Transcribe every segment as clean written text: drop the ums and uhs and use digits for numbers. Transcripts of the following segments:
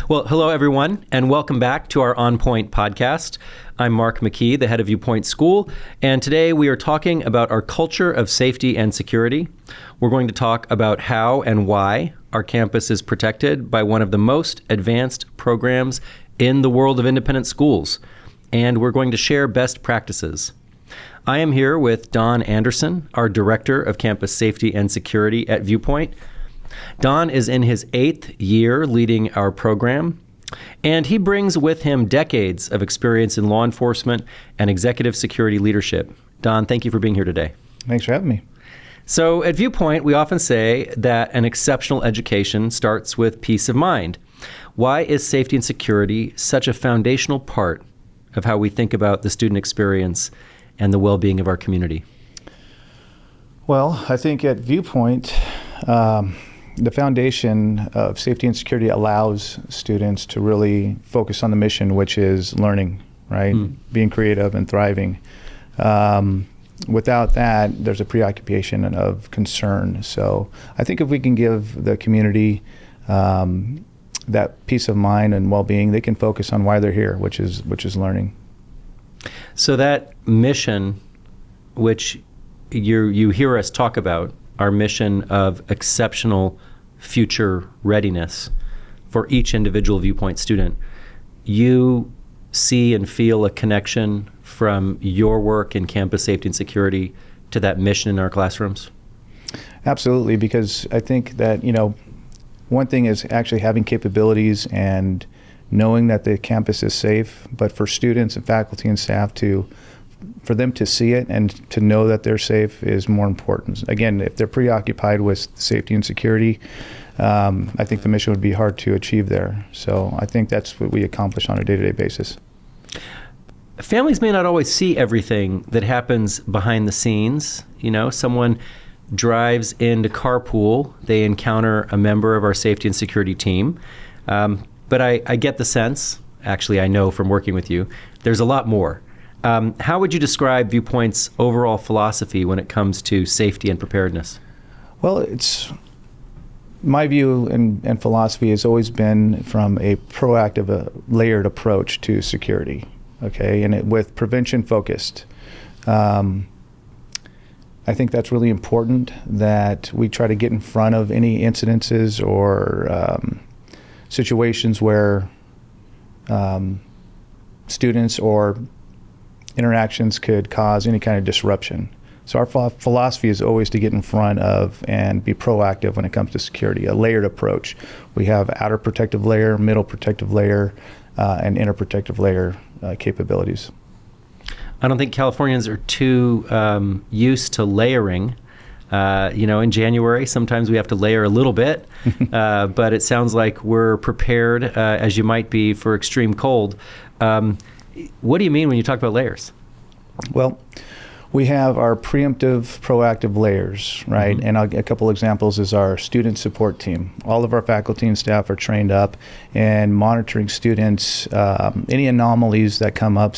Well, hello, everyone, and welcome back to our On Point podcast. I'm Mark McKee, the head of Viewpoint School, and today we are talking about our culture of safety and security. We're going to talk about how and why our campus is protected by one of the most advanced programs in the world of independent schools, and we're going to share best practices. I am here with Don Anderson, our Director of Campus Safety and Security at Viewpoint. Don is in his 8th year leading our program, and he brings with him decades of experience in law enforcement and executive security leadership. Don, thank you for being here today. Thanks for having me. So at Viewpoint, we often say that an exceptional education starts with peace of mind. Why is safety and security such a foundational part of how we think about the student experience and the well-being of our community? Well, I think at Viewpoint, the foundation of safety and security allows students to really focus on the mission, which is learning, right? Being creative and thriving. Without that, there's a preoccupation of concern. So I think if we can give the community that peace of mind and well-being, they can focus on why they're here, which is learning. So that mission, which you hear us talk about, our mission of exceptional future readiness for each individual Viewpoint student, you see and feel a connection from your work in campus safety and security to that mission in our classrooms? Absolutely, because I think that, one thing is actually having capabilities and knowing that the campus is safe, but for students and faculty and staff for them to see it and to know that they're safe is more important. Again, if they're preoccupied with safety and security, I think the mission would be hard to achieve there. So I think that's what we accomplish on a day-to-day basis. Families may not always see everything that happens behind the scenes. Someone drives into carpool, they encounter a member of our safety and security team. But I get the sense, actually I know from working with you, there's a lot more. How would you describe Viewpoint's overall philosophy when it comes to safety and preparedness? Well, it's my view and philosophy has always been from a proactive, layered approach to security, okay, and with prevention focused. I think that's really important, that we try to get in front of any incidences or situations where students or interactions could cause any kind of disruption. So our philosophy is always to get in front of and be proactive when it comes to security, a layered approach. We have outer protective layer, middle protective layer, and inner protective layer capabilities. I don't think Californians are too used to layering. In January, sometimes we have to layer a little bit, but it sounds like we're prepared, as you might be, for extreme cold. What do you mean when you talk about layers? Well, we have our preemptive, proactive layers, right? Mm-hmm. And a couple examples is our student support team. All of our faculty and staff are trained up in monitoring students, any anomalies that come up,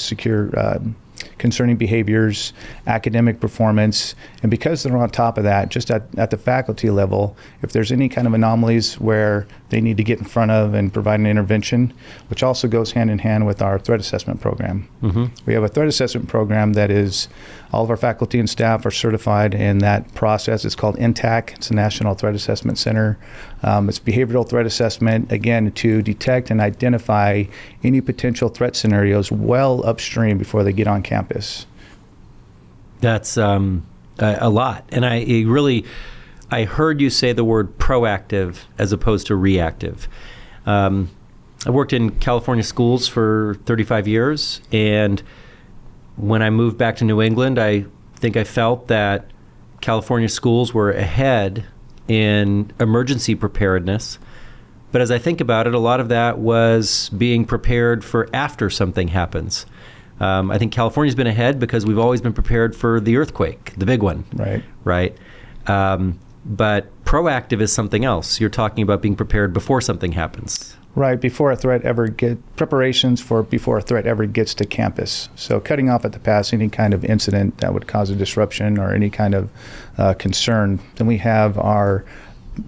concerning behaviors, academic performance, and because they're on top of that, just at the faculty level, if there's any kind of anomalies where they need to get in front of and provide an intervention, which also goes hand in hand with our threat assessment program. Mm-hmm. We have a threat assessment program that is, all of our faculty and staff are certified in that process. It's called NTAC. It's a National Threat Assessment Center. It's behavioral threat assessment, again, to detect and identify any potential threat scenarios well upstream before they get on campus. That's a lot. And I heard you say the word proactive as opposed to reactive. I worked in California schools for 35 years, and when I moved back to New England, I think I felt that California schools were ahead in emergency preparedness. But as I think about it, a lot of that was being prepared for after something happens. I think California's been ahead because we've always been prepared for the earthquake, the big one. Right. But proactive is something else. You're talking about being prepared before something happens. Right, before a threat ever before a threat ever gets to campus. So cutting off at the pass any kind of incident that would cause a disruption or any kind of concern. Then we have our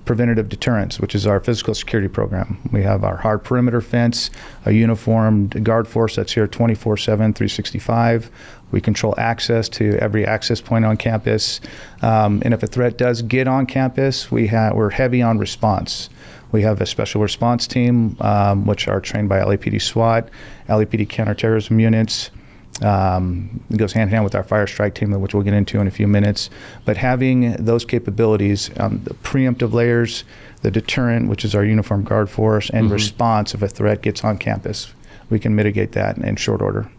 preventative deterrence, which is our physical security program. We have our hard perimeter fence, a uniformed guard force that's here 24/7, 365. We control access to every access point on campus. And if a threat does get on campus, we're heavy on response. We have a special response team, which are trained by LAPD SWAT, LAPD counterterrorism units. It goes hand in hand with our fire strike team, which we'll get into in a few minutes. But having those capabilities, the preemptive layers, the deterrent, which is our uniformed guard force, and response if a threat gets on campus, we can mitigate that in short order.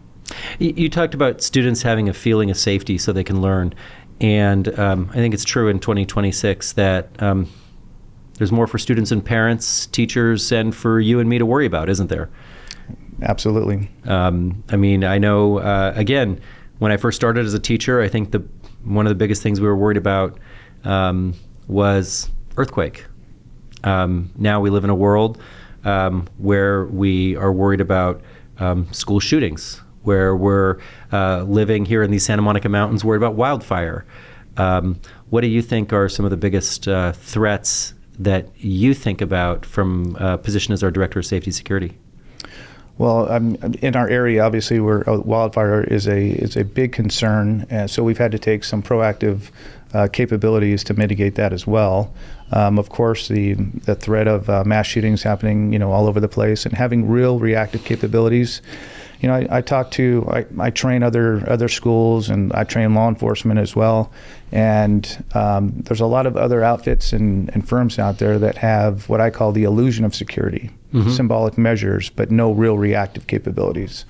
You talked about students having a feeling of safety so they can learn. And I think it's true in 2026 that there's more for students and parents, teachers, and for you and me to worry about, isn't there? Absolutely. I mean, I know, again, when I first started as a teacher, I think one of the biggest things we were worried about was earthquake. Now we live in a world where we are worried about school shootings, where we're living here in these Santa Monica Mountains worried about wildfire. What do you think are some of the biggest threats that you think about from a position as our Director of Safety Security? Well, in our area, obviously, where wildfire is a big concern, and so we've had to take some proactive capabilities to mitigate that as well. Of course, the threat of mass shootings happening, all over the place, and having real reactive capabilities. I train other schools, and I train law enforcement as well. And there's a lot of other outfits and firms out there that have what I call the illusion of security, symbolic measures, but no real reactive capabilities.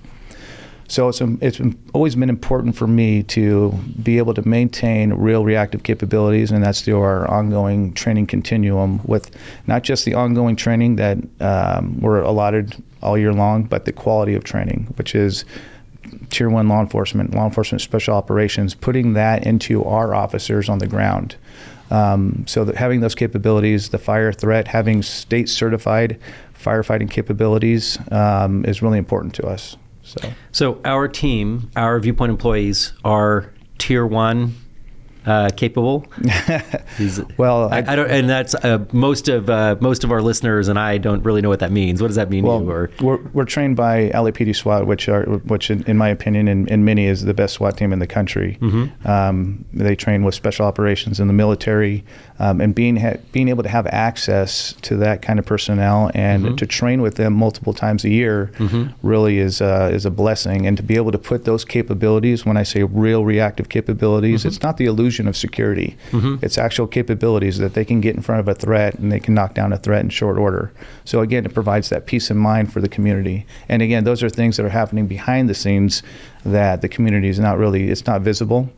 So it's always been important for me to be able to maintain real reactive capabilities, and that's through our ongoing training continuum with not just the ongoing training that we're allotted all year long, but the quality of training, which is Tier 1 law enforcement special operations, putting that into our officers on the ground. So that having those capabilities, the fire threat, having state certified firefighting capabilities is really important to us. So our team, our Viewpoint employees, are Tier 1 capable. Well, I don't, and that's most of our listeners and I don't really know what that means. What does that mean to you? Or? We're trained by LAPD SWAT, which in my opinion, and many is the best SWAT team in the country. They train with special operations in the military, and being able to have access to that kind of personnel and to train with them multiple times a year really is a blessing. And to be able to put those capabilities, when I say real reactive capabilities, it's not the illusion of security. It's actual capabilities that they can get in front of a threat and they can knock down a threat in short order. So again, it provides that peace of mind for the community. And again, those are things that are happening behind the scenes that the community is it's not visible.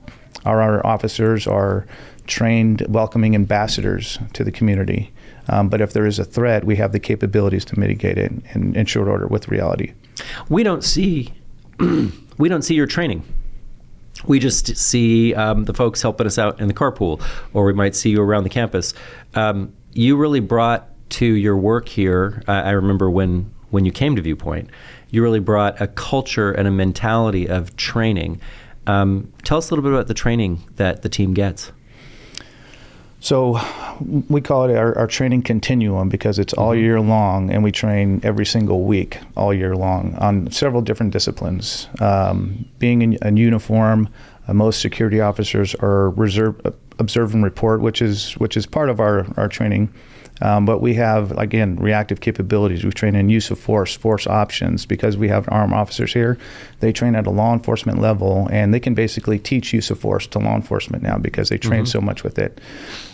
Our officers are trained, welcoming ambassadors to the community. But if there is a threat, we have the capabilities to mitigate it in short order with reality. We don't see your training. We just see the folks helping us out in the carpool, or we might see you around the campus. You really brought to your work here, I remember when you came to Viewpoint, you really brought a culture and a mentality of training. Tell us a little bit about the training that the team gets. So we call it our training continuum because it's all year long, and we train every single week all year long on several different disciplines. Being in uniform, most security officers are observe and report, which is part of our training. But we have, again, reactive capabilities. We train in use of force options, because we have armed officers here. They train at a law enforcement level, and they can basically teach use of force to law enforcement now because they train so much with it.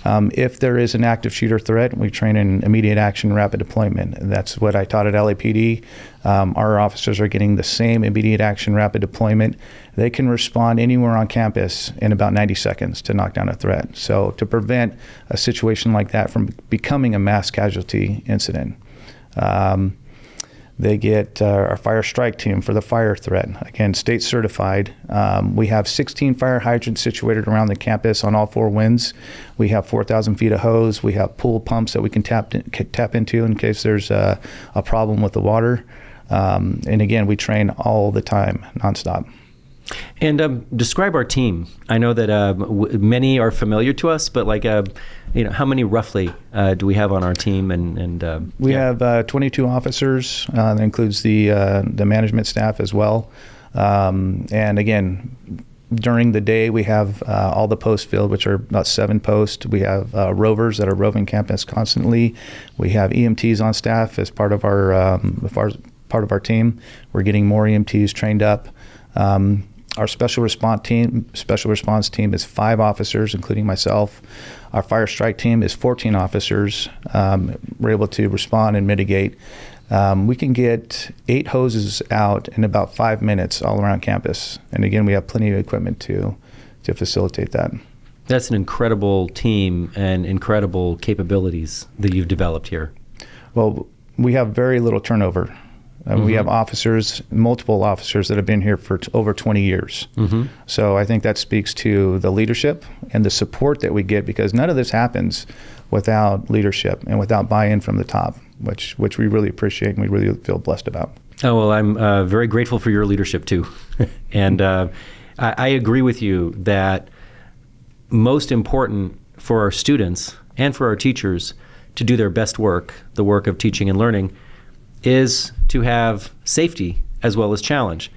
If there is an active shooter threat, we train in immediate action, rapid deployment. And that's what I taught at LAPD. Our officers are getting the same immediate action, rapid deployment. They can respond anywhere on campus in about 90 seconds to knock down a threat. So to prevent a situation like that from becoming a mass casualty incident. They get our fire strike team for the fire threat. Again, state certified. We have 16 fire hydrants situated around the campus on all four winds. We have 4,000 feet of hose. We have pool pumps that we can tap into in case there's a problem with the water. And again, we train all the time, nonstop. And describe our team. I know that many are familiar to us, but how many roughly do we have on our team? And we have 22 officers. That includes the management staff as well. And again, during the day, we have all the posts filled, which are about 7 posts. We have rovers that are roving campus constantly. We have EMTs on staff as part of our team. We're getting more EMTs trained up. Our special response team is 5 officers, including myself. Our fire strike team is 14 officers. We're able to respond and mitigate. We can get 8 hoses out in about 5 minutes all around campus. And again, we have plenty of equipment to facilitate that. That's an incredible team and incredible capabilities that you've developed here. Well, we have very little turnover. We have multiple officers that have been here for over 20 years. So I think that speaks to the leadership and the support that we get, because none of this happens without leadership and without buy-in from the top, which we really appreciate and we really feel blessed about. Oh, well, I'm very grateful for your leadership too. And I agree with you that most important for our students and for our teachers to do their best work, the work of teaching and learning, is to have safety as well as challenge.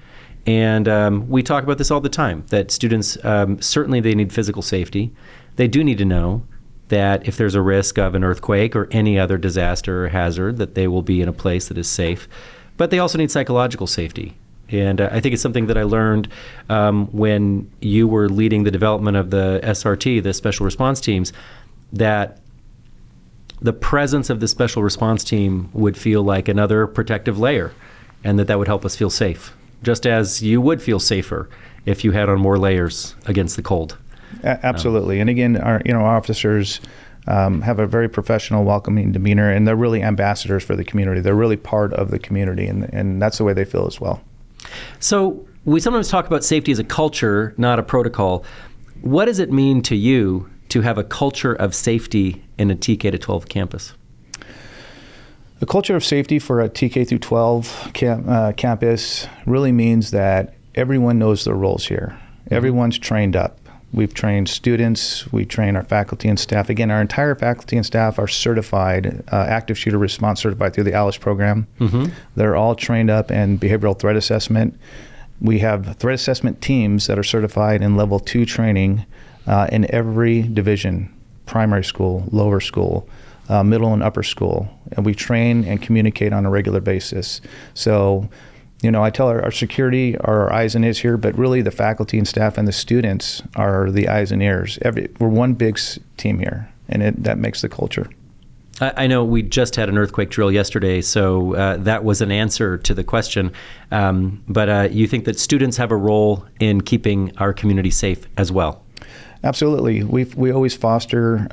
And we talk about this all the time, that students, certainly they need physical safety. They do need to know that if there's a risk of an earthquake or any other disaster or hazard, that they will be in a place that is safe. But they also need psychological safety. And I think it's something that I learned when you were leading the development of the SRT, the Special Response Teams, that the presence of the Special Response Team would feel like another protective layer, and that would help us feel safe, just as you would feel safer if you had on more layers against the cold. Absolutely. And again, our officers have a very professional, welcoming demeanor, and they're really ambassadors for the community. They're really part of the community, and that's the way they feel as well. So we sometimes talk about safety as a culture, not a protocol. What does it mean to you to have a culture of safety in a TK to 12 campus? The culture of safety for a TK through 12 campus really means that everyone knows their roles here. Everyone's trained up. We've trained students, we train our faculty and staff. Again, our entire faculty and staff are certified, active shooter response certified through the ALICE program. They're all trained up in behavioral threat assessment. We have threat assessment teams that are certified in level 2 training in every division, primary school, lower school, middle and upper school. And we train and communicate on a regular basis. So, I tell our security are our eyes and ears here, but really the faculty and staff and the students are the eyes and ears. We're one big team here, and that makes the culture. I know we just had an earthquake drill yesterday, so that was an answer to the question. But you think that students have a role in keeping our community safe as well? Absolutely. We always foster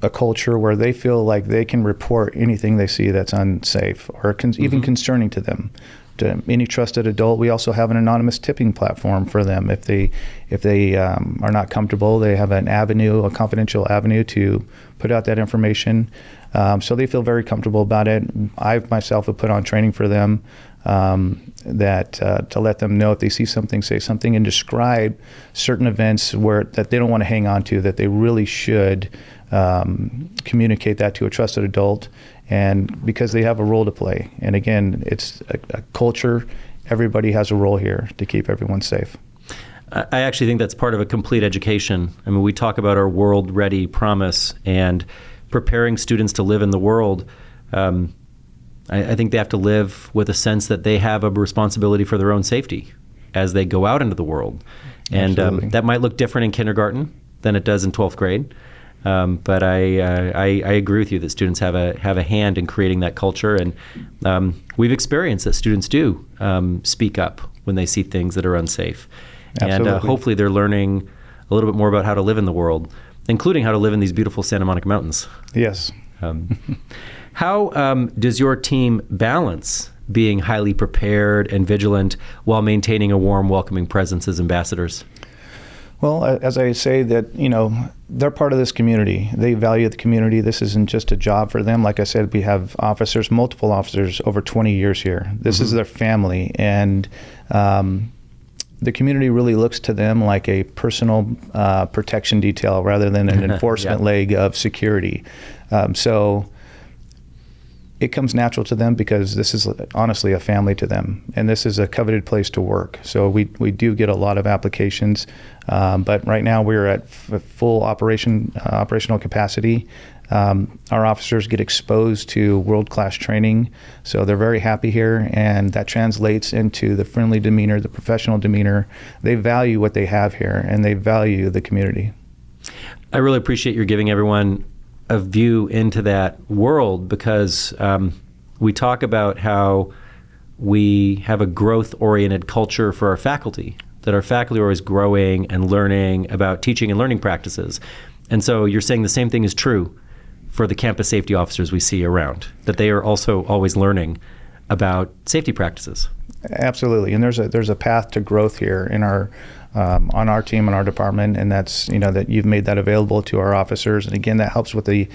a culture where they feel like they can report anything they see that's unsafe or even concerning to them. To any trusted adult. We also have an anonymous tipping platform for them. If they are not comfortable, they have a confidential avenue to put out that information. So they feel very comfortable about it. I myself have put on training for them to let them know if they see something, say something, and describe certain events that they don't want to hang on to, that they really should communicate that to a trusted adult, and because they have a role to play. And again, it's a culture. Everybody has a role here to keep everyone safe. I actually think that's part of a complete education. I mean, we talk about our world ready promise and preparing students to live in the world. I think they have to live with a sense that they have a responsibility for their own safety as they go out into the world. And that might look different in kindergarten than it does in 12th grade. But I agree with you that students have a hand in creating that culture, and we've experienced that students do speak up when they see things that are unsafe. Absolutely. And hopefully they're learning a little bit more about how to live in the world, including how to live in these beautiful Santa Monica mountains. Yes. How does your team balance being highly prepared and vigilant while maintaining a warm, welcoming presence as ambassadors? Well, as I say that, they're part of this community. They value the community. This isn't just a job for them. Like I said, we have officers, multiple officers over 20 years here. This is their family. And the community really looks to them like a personal protection detail rather than an enforcement leg of security. So it comes natural to them because this is honestly a family to them, and this is a coveted place to work. So we do get a lot of applications, but right now we're at full operational capacity. Our officers get exposed to world-class training, so they're very happy here, and that translates into the friendly demeanor, the professional demeanor. They value what they have here, and they value the community. I really appreciate your giving everyone a view into that world, because we talk about how we have a growth-oriented culture for our faculty, that our faculty are always growing and learning about teaching and learning practices. And so you're saying the same thing is true for the campus safety officers we see around, that they are also always learning about safety practices. Absolutely, and there's a path to growth here in our on our team and our department, and that's that you've made that available to our officers, and again that helps with the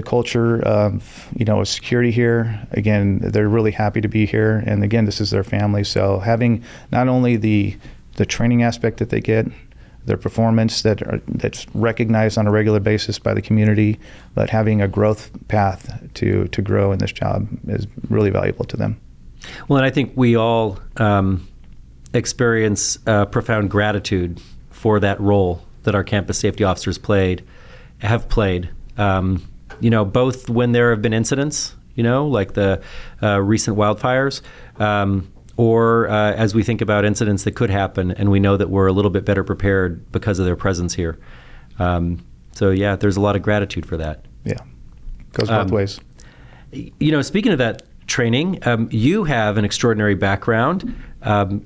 culture of security here. Again, they're really happy to be here, and again this is their family. So having not only the training aspect that they get, their performance that's recognized on a regular basis by the community, but having a growth path to grow in this job is really valuable to them. Well, and I think we all experience profound gratitude for that role that our campus safety officers have played. Both when there have been incidents, like the recent wildfires, or as we think about incidents that could happen, and we know that we're a little bit better prepared because of their presence here. So yeah, there's a lot of gratitude for that. Yeah, goes both ways. Speaking of that training, you have an extraordinary background.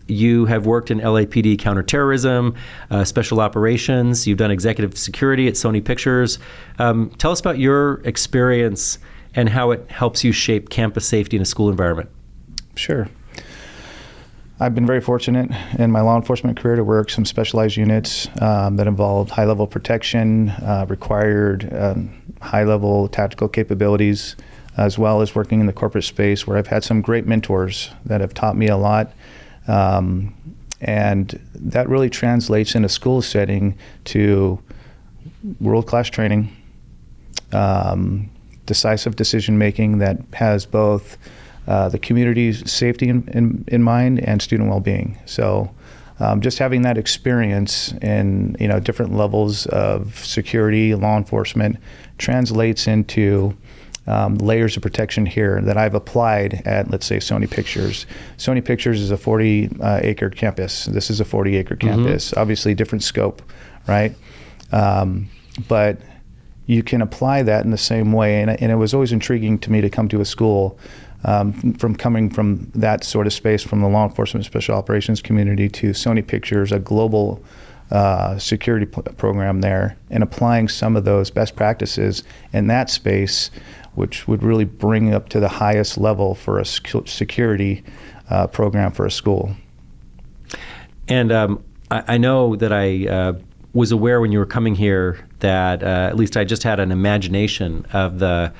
You have worked in LAPD counterterrorism, special operations. You've done executive security at Sony Pictures. Tell us about your experience and how it helps you shape campus safety in a school environment. Sure. I've been very fortunate in my law enforcement career to work some specialized units that involved high-level protection, required high-level tactical capabilities, as well as working in the corporate space where I've had some great mentors that have taught me a lot. And that really translates in a school setting to world-class training, decisive decision-making that has both the community's safety in mind and student well-being. So just having that experience in different levels of security, law enforcement, translates into layers of protection here that I've applied at, let's say, Sony Pictures. Sony Pictures is a 40-acre campus. This is a 40-acre campus. Obviously, different scope, right? But you can apply that in the same way. And it was always intriguing to me to come to a school from coming from that sort of space, from the law enforcement special operations community to Sony Pictures, a global security program there, and applying some of those best practices in that space, which would really bring up to the highest level for a security program for a school. And I know that I was aware when you were coming here that at least I just had an imagination of the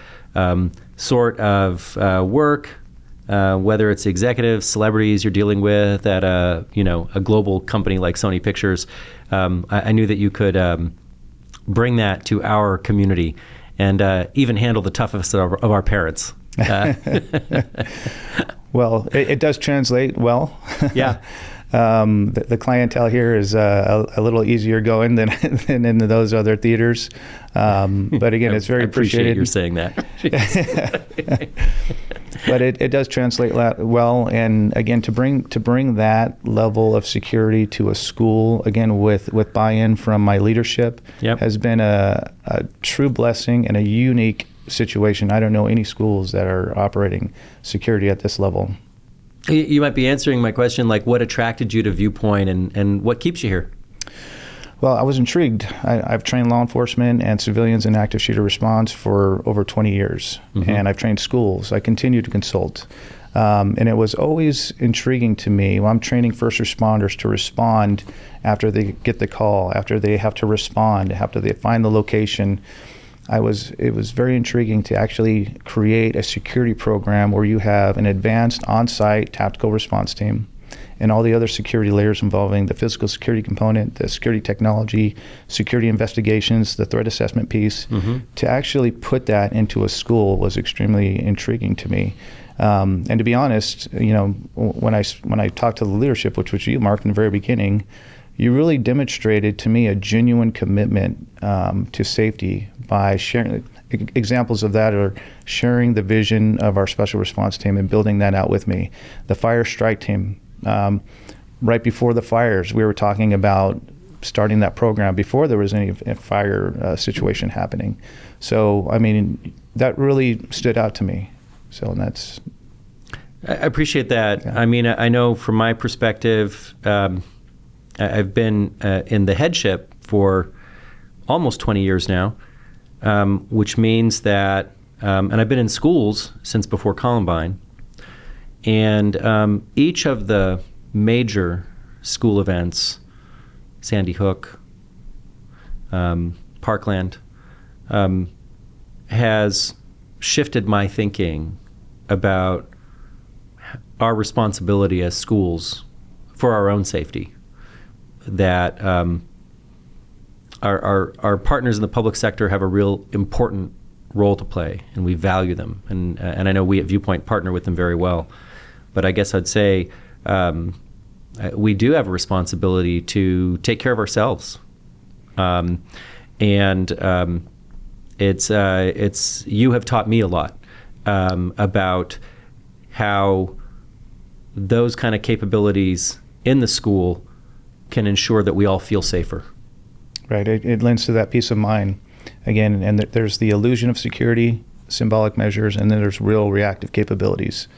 sort of work, whether it's executives, celebrities you're dealing with at a global company like Sony Pictures. I knew that you could bring that to our community and even handle the toughest of our parents. Well, it does translate well. Yeah. The clientele here is a little easier going than in those other theaters. But again, it's very appreciated. You're saying that. But it does translate well. And again, to bring that level of security to a school, again, with buy-in from my leadership, has been a true blessing and a unique situation. I don't know any schools that are operating security at this level. You might be answering my question, like what attracted you to Viewpoint and what keeps you here? Well, I was intrigued. I've trained law enforcement and civilians in active shooter response for over 20 years, and I've trained schools. I continue to consult. And it was always intriguing to me. When I'm training first responders to respond after they get the call, after they have to respond, after they find the location. It was very intriguing to actually create a security program where you have an advanced on-site tactical response team and all the other security layers involving the physical security component, the security technology, security investigations, the threat assessment piece. To actually put that into a school was extremely intriguing to me. And to be honest, when I talked to the leadership, which was you, Mark, in the very beginning, you really demonstrated to me a genuine commitment to safety by sharing. Examples of that are sharing the vision of our special response team and building that out with me. The fire strike team, right before the fires, we were talking about starting that program before there was any fire situation happening. So, I mean, that really stood out to me. So, and that's... I appreciate that. Yeah. I mean, I know from my perspective, I've been in the headship for almost 20 years now, which means that, and I've been in schools since before Columbine, and each of the major school events, Sandy Hook, Parkland, has shifted my thinking about our responsibility as schools for our own safety. That our partners in the public sector have a real important role to play, and we value them. And I know we at Viewpoint partner with them very well. But I guess I'd say we do have a responsibility to take care of ourselves. It's you have taught me a lot about how those kind of capabilities in the school can ensure that we all feel safer. Right. It lends to that peace of mind. Again, and there's the illusion of security, symbolic measures, and then there's real reactive capabilities.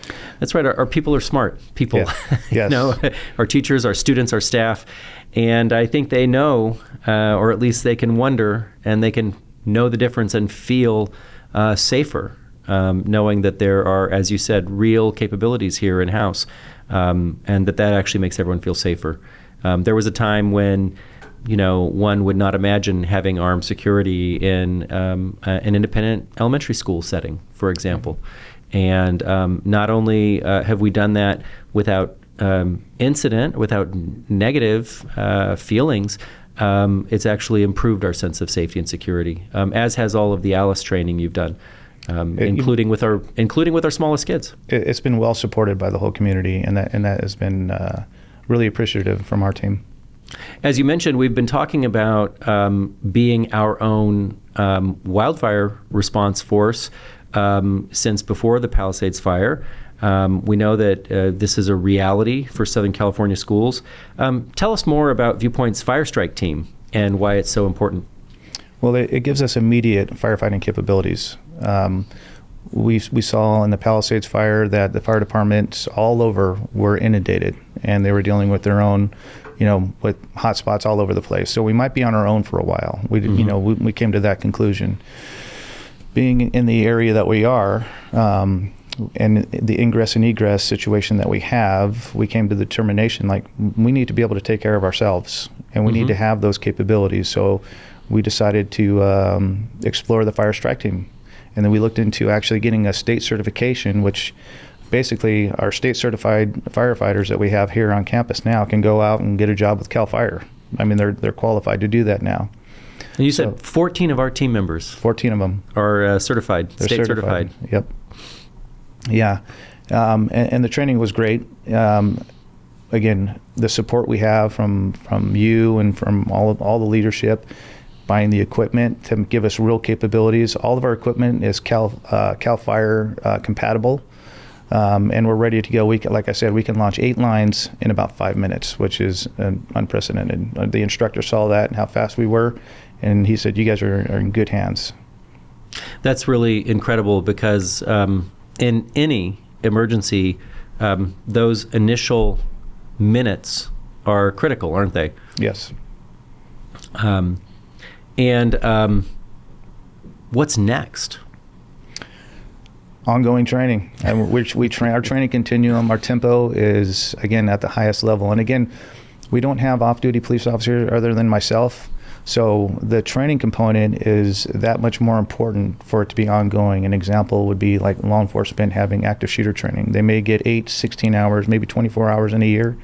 That's right. Our people are smart people. Yeah. Yes. Our teachers, our students, our staff. And I think they know, or at least they can wonder, and they can know the difference and feel safer, knowing that there are, as you said, real capabilities here in-house, and that actually makes everyone feel safer. There was a time when, one would not imagine having armed security in an independent elementary school setting, for example. And not only have we done that without incident, without negative feelings, it's actually improved our sense of safety and security, as has all of the Alice training you've done, including with our smallest kids. It's been well supported by the whole community, and that has been really appreciative from our team. As you mentioned, we've been talking about being our own wildfire response force since before the Palisades fire. We know that this is a reality for Southern California schools. Tell us more about Viewpoint's fire strike team and why it's so important. Well, it gives us immediate firefighting capabilities. We saw in the Palisades fire that the fire departments all over were inundated, and they were dealing with their own, with hot spots all over the place. So we might be on our own for a while. We came to that conclusion. Being in the area that we are, and the ingress and egress situation that we have, we came to the determination, we need to be able to take care of ourselves, and we need to have those capabilities. So we decided to explore the fire strike team. And then we looked into actually getting a state certification, which basically our state certified firefighters that we have here on campus now can go out and get a job with CAL FIRE. I mean, they're qualified to do that now. And you said 14 of our team members. 14 of them are certified, They're state certified. Yep. Yeah. And the training was great. Again, the support we have from you and from all the leadership, buying the equipment to give us real capabilities. All of our equipment is CAL FIRE compatible, and we're ready to go. Like I said, we can launch 8 lines in about 5 minutes, which is unprecedented. The instructor saw that and how fast we were, and he said, "You guys are in good hands." That's really incredible because in any emergency, those initial minutes are critical, aren't they? Yes. And what's next? Ongoing training. And we train, our training continuum, our tempo is, again, at the highest level. And again, we don't have off-duty police officers other than myself. So the training component is that much more important for it to be ongoing. An example would be like law enforcement having active shooter training. They may get 8, 16 hours, maybe 24 hours in a year.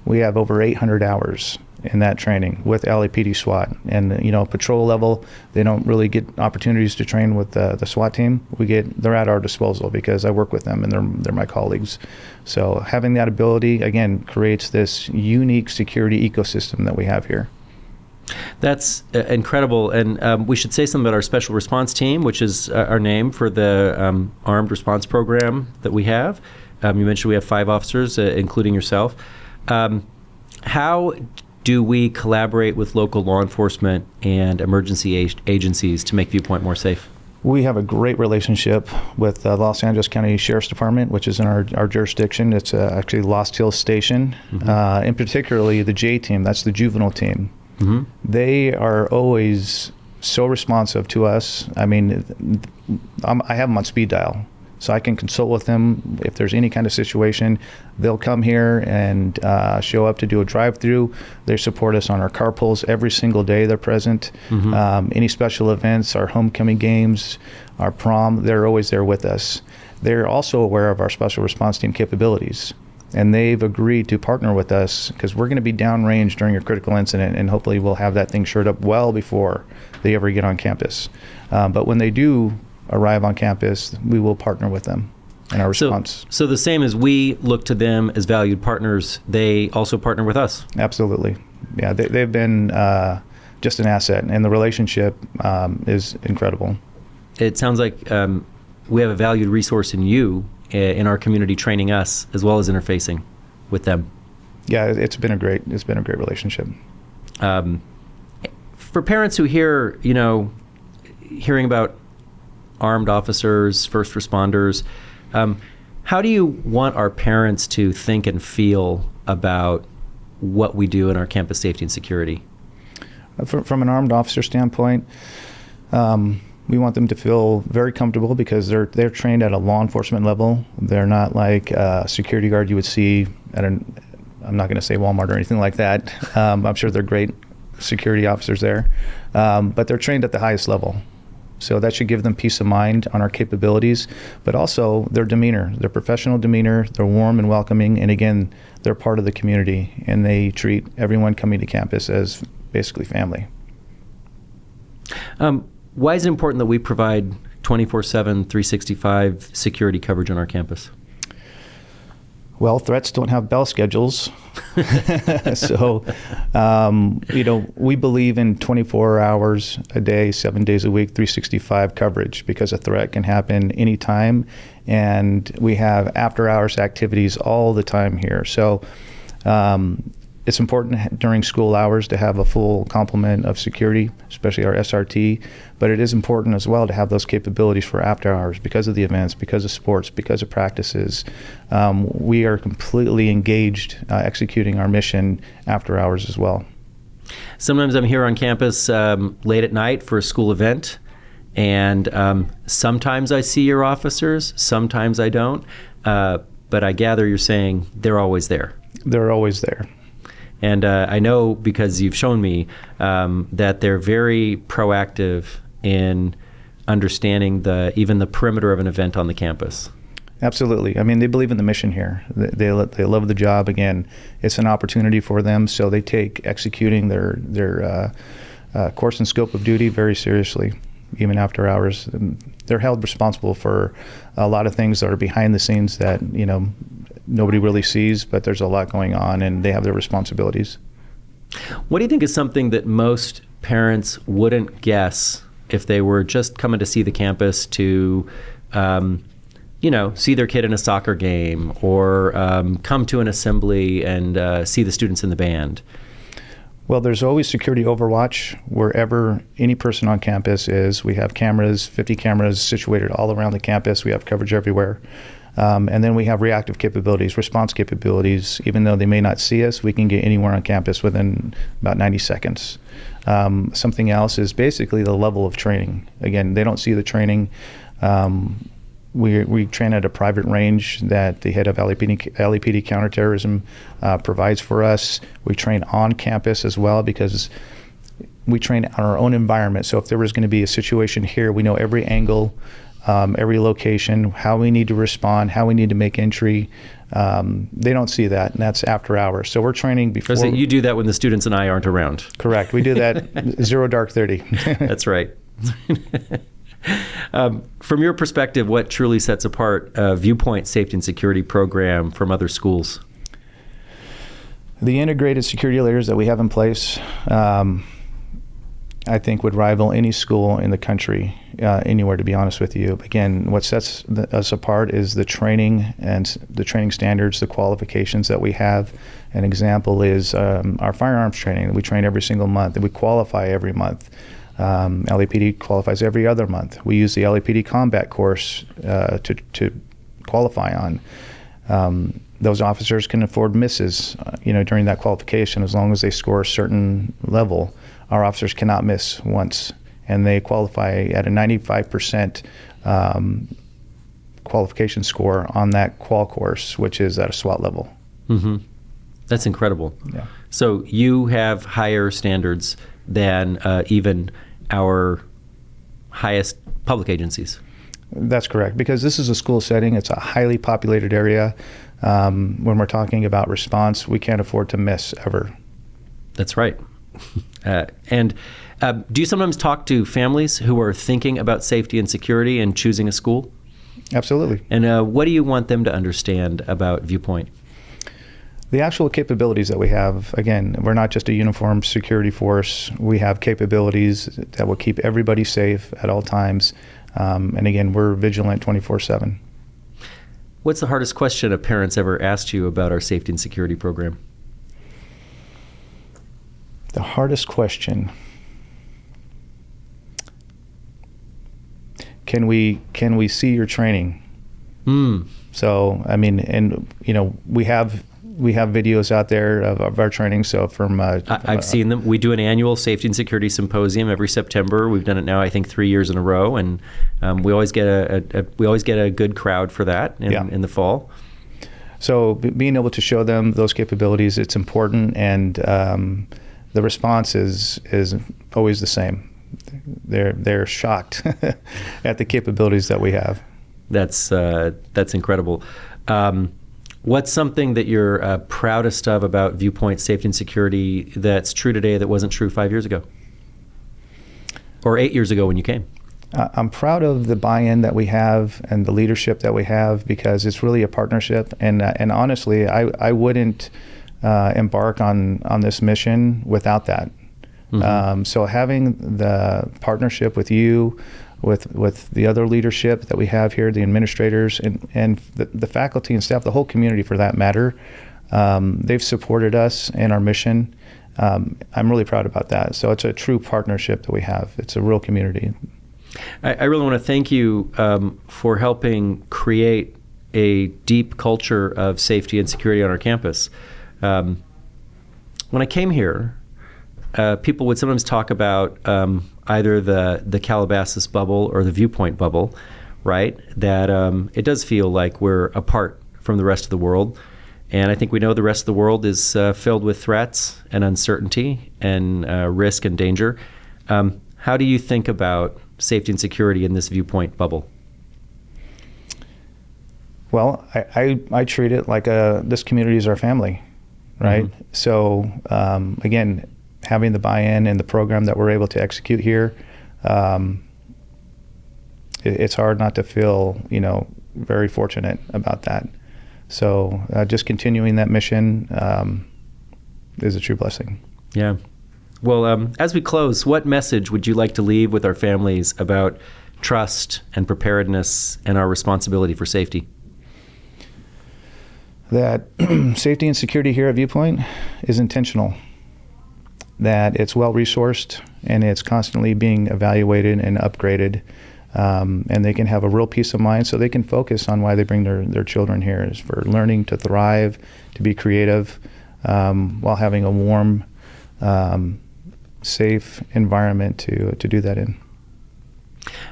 We have over 800 hours in that training with LAPD SWAT. And, patrol level, they don't really get opportunities to train with the SWAT team. They're at our disposal because I work with them and they're my colleagues. So having that ability, again, creates this unique security ecosystem that we have here. That's incredible. And we should say something about our special response team, which is our name for the armed response program that we have. You mentioned we have 5 officers, including yourself. How do we collaborate with local law enforcement and emergency agencies to make Viewpoint more safe? We have a great relationship with the Los Angeles County Sheriff's Department, which is in our jurisdiction. It's actually Lost Hills Station, and particularly the J team, that's the juvenile team. Mm-hmm. They are always so responsive to us. I mean, I have them on speed dial, so I can consult with them if there's any kind of situation. They'll come here and show up to do a drive-through. They support us on our car pulls every single day. They're present. Mm-hmm. Any special events, our homecoming games, our prom, they're always there with us. They're also aware of our special response team capabilities. And they've agreed to partner with us because we're going to be downrange during a critical incident, and hopefully we'll have that thing shored up well before they ever get on campus. But when they do arrive on campus, we will partner with them in our response. So the same as we look to them as valued partners, they also partner with us? Absolutely. Yeah, they've been just an asset, and the relationship is incredible. It sounds like we have a valued resource in you in our community, training us as well as interfacing with them. Yeah, it's been a great relationship. For parents who hearing about armed officers, first responders, how do you want our parents to think and feel about what we do in our campus safety and security? From an armed officer standpoint, we want them to feel very comfortable because they're trained at a law enforcement level. They're not like a security guard you would see at I'm not going to say Walmart or anything like that. I'm sure they're great security officers there, but they're trained at the highest level. So that should give them peace of mind on our capabilities, but also their demeanor, their professional demeanor. They're warm and welcoming, and again, they're part of the community, and they treat everyone coming to campus as basically family. Why is it important that we provide 24/7, 365 security coverage on our campus? Well, threats don't have bell schedules. So, we believe in 24 hours a day, 7 days a week, 365 coverage because a threat can happen anytime. And we have after hours activities all the time here. So, it's important during school hours to have a full complement of security, especially our SRT, but it is important as well to have those capabilities for after hours because of the events, because of sports, because of practices. We are completely engaged executing our mission after hours as well. Sometimes I'm here on campus late at night for a school event, and sometimes I see your officers, sometimes I don't, but I gather you're saying they're always there. They're always there. And I know because you've shown me that they're very proactive in understanding even the perimeter of an event on the campus. Absolutely. I mean, they believe in the mission here. They love the job. Again, it's an opportunity for them, so they take executing their course and scope of duty very seriously, even after hours. And they're held responsible for a lot of things that are behind the scenes that, nobody really sees, but there's a lot going on, and they have their responsibilities. What do you think is something that most parents wouldn't guess if they were just coming to see the campus to, see their kid in a soccer game or come to an assembly and see the students in the band? Well, there's always security overwatch wherever any person on campus is. We have cameras, 50 cameras situated all around the campus. We have coverage everywhere. And then we have reactive capabilities, response capabilities. Even though they may not see us, we can get anywhere on campus within about 90 seconds. Something else is basically the level of training. Again, they don't see the training. We train at a private range that the head of LAPD counterterrorism provides for us. We train on campus as well because we train on our own environment. So if there was going to be a situation here, we know every angle, every location, how we need to respond, how we need to make entry. They don't see that, and that's after hours. So we're training before. So you do that when the students and I aren't around. Correct. We do that 0 dark 30. That's right. From your perspective, what truly sets apart Viewpoint Safety and Security program from other schools? The integrated security layers that we have in place, I think would rival any school in the country, anywhere, to be honest with you. Again, what sets us apart is the training and the training standards, the qualifications that we have. An example is our firearms training. We train every single month, and we qualify every month. LAPD qualifies every other month. We use the LAPD combat course to qualify on. Those officers can afford misses, during that qualification, as long as they score a certain level. Our officers cannot miss once, and they qualify at a 95% qualification score on that qual course, which is at a SWAT level. Mm-hmm. That's incredible. Yeah. So you have higher standards than even our highest public agencies. That's correct, because this is a school setting. It's a highly populated area. When we're talking about response, we can't afford to miss ever. That's right. And do you sometimes talk to families who are thinking about safety and security and choosing a school? Absolutely. And what do you want them to understand about Viewpoint? The actual capabilities that we have, again, we're not just a uniformed security force. We have capabilities that will keep everybody safe at all times. And again, we're vigilant 24/7. What's the hardest question a parent's ever asked you about our safety and security program? The hardest question. Can we see your training? So, I mean, and we have videos out there of our training. So from I've seen them. We do an annual safety and security symposium every September. We've done it now, I think, 3 years in a row, and we always get a good crowd for that in the fall. So being able to show them those capabilities, it's important, and the response is always the same. They're shocked at the capabilities that we have. That's incredible. What's something that you're proudest of about Viewpoint Safety and Security that's true today that wasn't true 5 years ago? Or 8 years ago when you came? I'm proud of the buy-in that we have and the leadership that we have, because it's really a partnership. And honestly, I wouldn't embark on this mission without that. Mm-hmm. So having the partnership with you, with the other leadership that we have here, the administrators and the faculty and staff, the whole community for that matter, they've supported us in our mission. I'm really proud about that. So it's a true partnership that we have. It's a real community. I really want to thank you for helping create a deep culture of safety and security on our campus. When I came here, people would sometimes talk about either the Calabasas bubble or the Viewpoint bubble, right? That it does feel like we're apart from the rest of the world. And I think we know the rest of the world is filled with threats and uncertainty and risk and danger. How do you think about safety and security in this Viewpoint bubble? Well, I treat it like this community is our family, right? Mm-hmm. So again, having the buy-in and the program that we're able to execute here, it's hard not to feel, very fortunate about that. So just continuing that mission is a true blessing. Yeah. Well, as we close, what message would you like to leave with our families about trust and preparedness and our responsibility for safety? That safety and security here at Viewpoint is intentional. That it's well-resourced and it's constantly being evaluated and upgraded, and they can have a real peace of mind so they can focus on why they bring their children here, is for learning to thrive, to be creative, while having a warm, safe environment to do that in.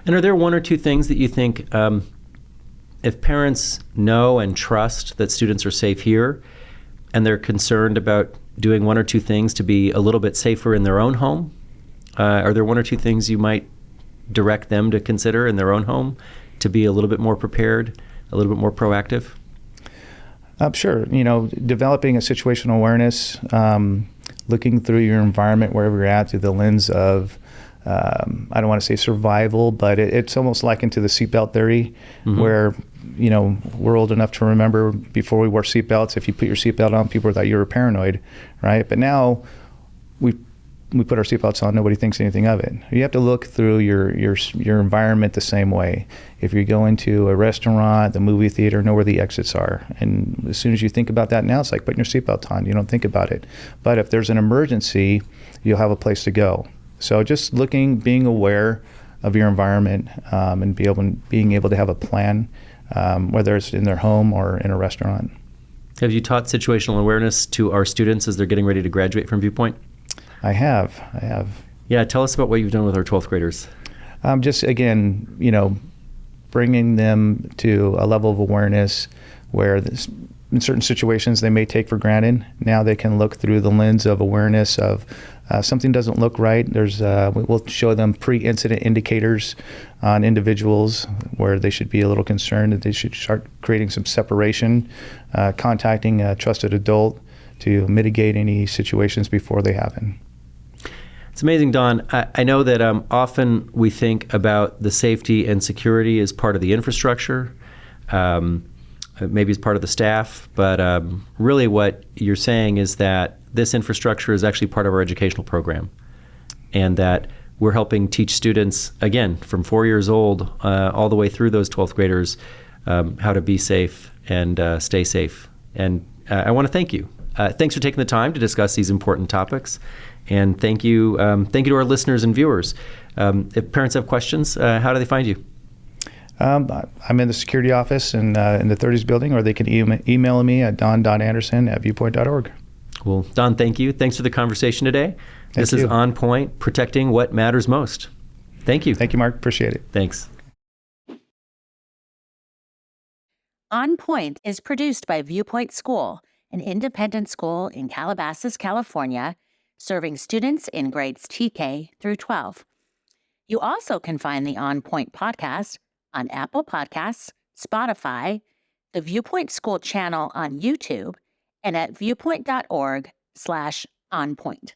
And are there one or two things that you think if parents know and trust that students are safe here, and they're concerned about doing one or two things to be a little bit safer in their own home, are there one or two things you might direct them to consider in their own home to be a little bit more prepared, a little bit more proactive? Sure. Developing a situational awareness, looking through your environment wherever you're at through the lens of, I don't want to say survival, but it's almost likened to the seatbelt theory, where, we're old enough to remember before we wore seatbelts, if you put your seatbelt on, people thought you were paranoid, right? But now we put our seatbelts on, nobody thinks anything of it. You have to look through your environment the same way. If you go into a restaurant, the movie theater, know where the exits are. And as soon as you think about that now, it's like putting your seatbelt on. You don't think about it. But if there's an emergency, you'll have a place to go. So just being aware of your environment, and being able to have a plan, whether it's in their home or in a restaurant. Have you taught situational awareness to our students as they're getting ready to graduate from Viewpoint? I have. Yeah, tell us about what you've done with our 12th graders. Just, again, bringing them to a level of awareness where in certain situations they may take for granted. Now they can look through the lens of awareness of something doesn't look right. We'll show them pre-incident indicators on individuals where they should be a little concerned that they should start creating some separation, contacting a trusted adult to mitigate any situations before they happen. It's amazing, Don. I know that often we think about the safety and security as part of the infrastructure, maybe as part of the staff, but really what you're saying is that this infrastructure is actually part of our educational program, and that we're helping teach students, again, from 4 years old all the way through those 12th graders, how to be safe and stay safe. And I want to thank you. Thanks for taking the time to discuss these important topics. And thank you to our listeners and viewers. If parents have questions, how do they find you? I'm in the security office in the 30s building, or they can email me at don.anderson@viewpoint.org. Well, Don, thank you. Thanks for the conversation today. This is On Point, protecting what matters most. Thank you. Thank you, Mark. Appreciate it. Thanks. On Point is produced by Viewpoint School, an independent school in Calabasas, California, serving students in grades TK through 12. You also can find the On Point podcast on Apple Podcasts, Spotify, the Viewpoint School channel on YouTube, and at viewpoint.org/onpoint.